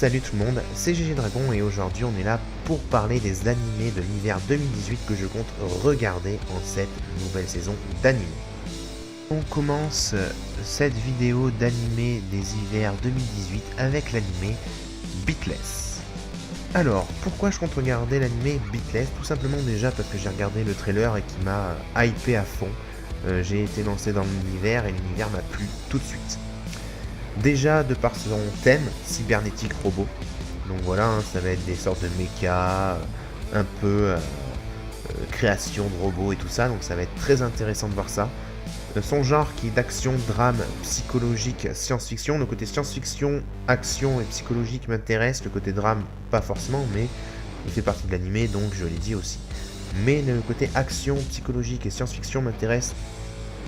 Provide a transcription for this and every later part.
Salut tout le monde, c'est GG Dragon et aujourd'hui on est là pour parler des animés de l'hiver 2018 que je compte regarder en cette nouvelle saison d'animé. On commence cette vidéo d'animé des hivers 2018 avec l'animé Beatless. Alors, pourquoi je compte regarder l'animé Beatless? Tout simplement déjà parce que j'ai regardé le trailer et qui m'a hypé à fond. J'ai été lancé dans l'univers et l'univers m'a plu tout de suite. Déjà de par son thème, cybernétique robot. Donc voilà, ça va être des sortes de mechas, un peu création de robots et tout ça, donc ça va être très intéressant de voir ça. Son genre qui est d'action, drame, psychologique, science-fiction. Le côté science-fiction, action et psychologique m'intéresse, le côté drame pas forcément, mais il fait partie de l'animé, donc je l'ai dit aussi. Mais le côté action, psychologique et science-fiction m'intéresse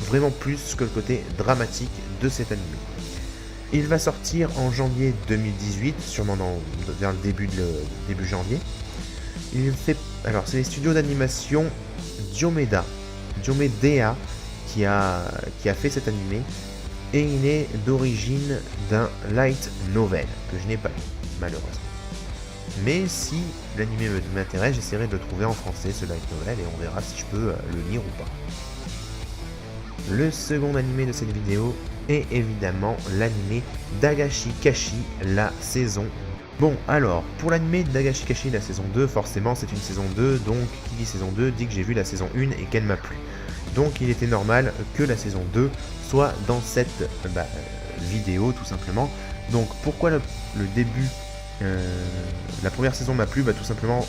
vraiment plus que le côté dramatique de cet animé. Il va sortir en janvier 2018, sûrement vers le début janvier. Alors c'est les studios d'animation Diomedea qui a fait cet animé, et il est d'origine d'un light novel que je n'ai pas lu malheureusement. Mais si l'animé m'intéresse, j'essaierai de le trouver en français ce light novel et on verra si je peux le lire ou pas. Le second animé de cette vidéo est évidemment l'animé Dagashi Kashi, la saison. Bon, alors, pour l'animé Dagashi Kashi, la saison 2, forcément c'est une saison 2, donc qui dit saison 2 dit que j'ai vu la saison 1 et qu'elle m'a plu. Donc il était normal que la saison 2 soit dans cette vidéo, tout simplement. Donc pourquoi le début, la première saison m'a plu? Tout simplement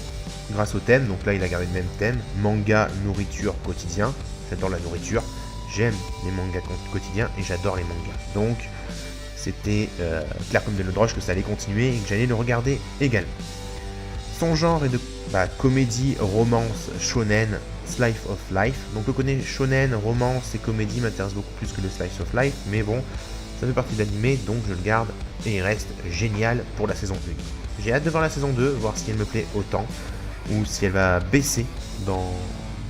grâce au thème. Donc là il a gardé le même thème, manga, nourriture, quotidien. J'adore la nourriture. J'aime les mangas quotidiens et j'adore les mangas. Donc, c'était clair comme de l'eau de roche que ça allait continuer et que j'allais le regarder également. Son genre est de comédie, romance, shonen, slice of life. Donc, le côté shonen, romance et comédie m'intéresse beaucoup plus que le slice of life. Mais bon, ça fait partie de l'animé, donc je le garde et il reste génial pour la saison 1. J'ai hâte de voir la saison 2, voir si elle me plaît autant ou si elle va baisser dans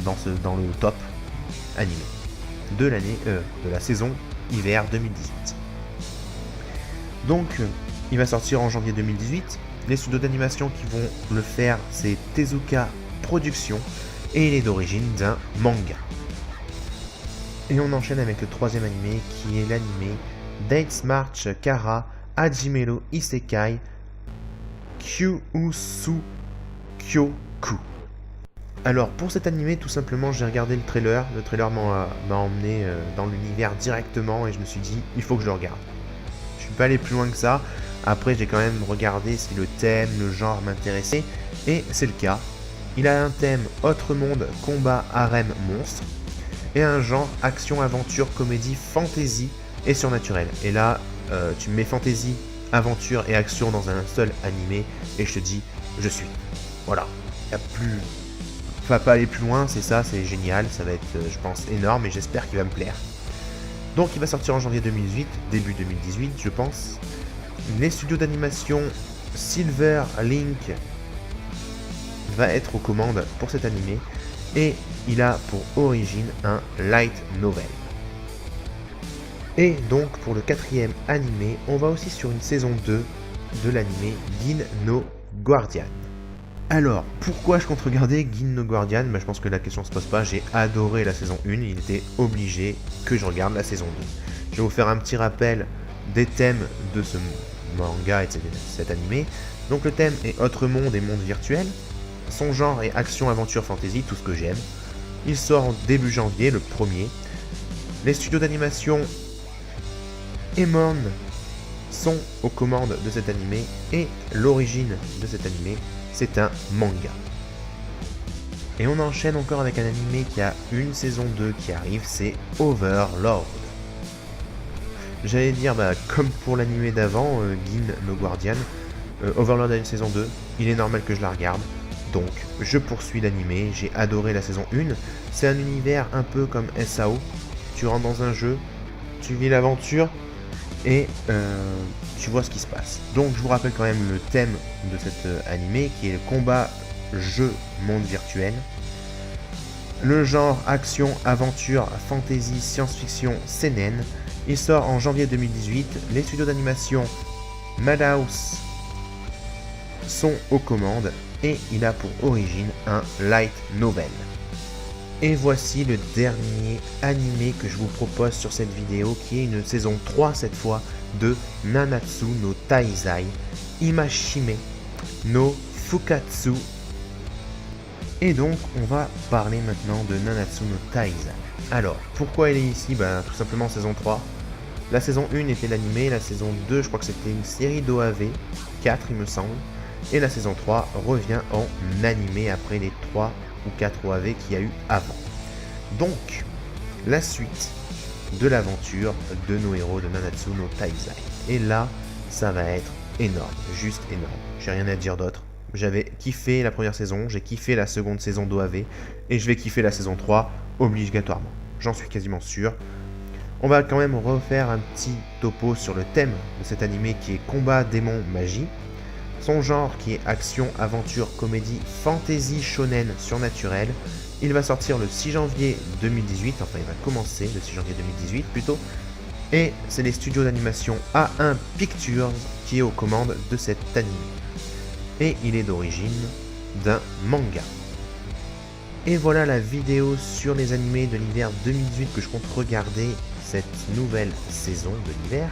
le top animé de la saison hiver 2018. Donc il va sortir en janvier 2018. Les studios d'animation qui vont le faire, c'est Tezuka Productions et il est d'origine d'un manga. Et on enchaîne avec le troisième animé qui est l'animé Dates March Kara Hajimero Isekai Kyuusu Kyoku. Alors pour cet animé, tout simplement j'ai regardé le trailer m'a emmené dans l'univers directement et je me suis dit il faut que je le regarde. Je suis pas allé plus loin que ça, après j'ai quand même regardé si le thème, le genre m'intéressait et c'est le cas. Il a un thème autre monde, combat, harem, monstre et un genre action, aventure, comédie, fantasy et surnaturel. Et là tu me mets fantasy, aventure et action dans un seul animé et je te dis je suis. Voilà, il n'y a plus... va pas aller plus loin, c'est ça, c'est génial, ça va être, je pense, énorme et j'espère qu'il va me plaire. Donc il va sortir en janvier 2018, début 2018, je pense. Les studios d'animation Silver Link va être aux commandes pour cet animé et il a pour origine un light novel. Et donc pour le quatrième animé, on va aussi sur une saison 2 de l'animé Gin no Guardian. Alors, pourquoi je compte regarder Gin no Guardian? Je pense que la question se pose pas, j'ai adoré la saison 1, il était obligé que je regarde la saison 2. Je vais vous faire un petit rappel des thèmes de ce manga et de cet animé. Donc le thème est autre monde et monde virtuel. Son genre est action, aventure, fantasy, tout ce que j'aime. Il sort en début janvier, le premier. Les studios d'animation Emon sont aux commandes de cet animé et l'origine de cet animé, c'est un manga. Et on enchaîne encore avec un animé qui a une saison 2 qui arrive, c'est Overlord. J'allais dire, comme pour l'animé d'avant, Gin no Guardian, Overlord a une saison 2, il est normal que je la regarde. Donc, je poursuis l'animé, j'ai adoré la saison 1. C'est un univers un peu comme SAO. Tu rentres dans un jeu, tu vis l'aventure, et tu vois ce qui se passe. Donc je vous rappelle quand même le thème de cet animé qui est le combat, jeu, monde virtuel. Le genre action, aventure, fantasy, science-fiction, seinen. Il sort en janvier 2018. Les studios d'animation Madhouse sont aux commandes et il a pour origine un light novel. Et voici le dernier animé que je vous propose sur cette vidéo, qui est une saison 3 cette fois de Nanatsu no Taizai Imashime no Fukatsu. Et donc on va parler maintenant de Nanatsu no Taizai. Alors pourquoi elle est ici? Tout simplement saison 3. La saison 1 était l'animé, la saison 2 je crois que c'était une série d'OAV, 4 il me semble. Et la saison 3 revient en animé après les 3 ou 4 OAV qu'il y a eu avant. Donc, la suite de l'aventure de nos héros de Nanatsu no Taizai. Et là, ça va être énorme, juste énorme. J'ai rien à dire d'autre. J'avais kiffé la première saison, j'ai kiffé la seconde saison d'OAV, et je vais kiffer la saison 3 obligatoirement. J'en suis quasiment sûr. On va quand même refaire un petit topo sur le thème de cet animé qui est combat, démon, magie. Son genre qui est action, aventure, comédie, fantasy, shonen, surnaturel. Il va sortir le 6 janvier 2018, enfin il va commencer le 6 janvier 2018 plutôt. Et c'est les studios d'animation A1 Pictures qui est aux commandes de cet animé. Et il est d'origine d'un manga. Et voilà la vidéo sur les animés de l'hiver 2018 que je compte regarder cette nouvelle saison de l'hiver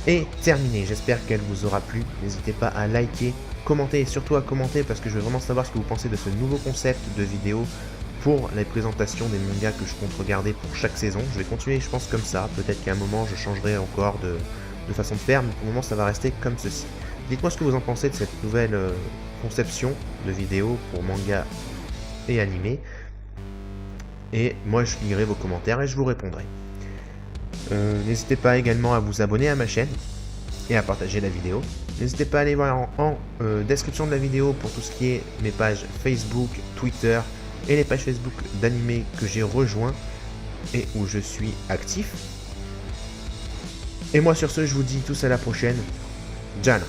est terminée. J'espère qu'elle vous aura plu. N'hésitez pas à liker, commenter et surtout à commenter parce que je veux vraiment savoir ce que vous pensez de ce nouveau concept de vidéo pour les présentations des mangas que je compte regarder pour chaque saison. Je vais continuer, je pense, comme ça. Peut-être qu'à un moment, je changerai encore de façon de faire, mais pour le moment, ça va rester comme ceci. Dites-moi ce que vous en pensez de cette nouvelle conception de vidéo pour manga et animé. Et moi, je lirai vos commentaires et je vous répondrai. N'hésitez pas également à vous abonner à ma chaîne et à partager la vidéo. N'hésitez pas à aller voir en description de la vidéo pour tout ce qui est mes pages Facebook, Twitter et les pages Facebook d'animé que j'ai rejoint et où je suis actif. Et moi sur ce, je vous dis tous à la prochaine. Jana.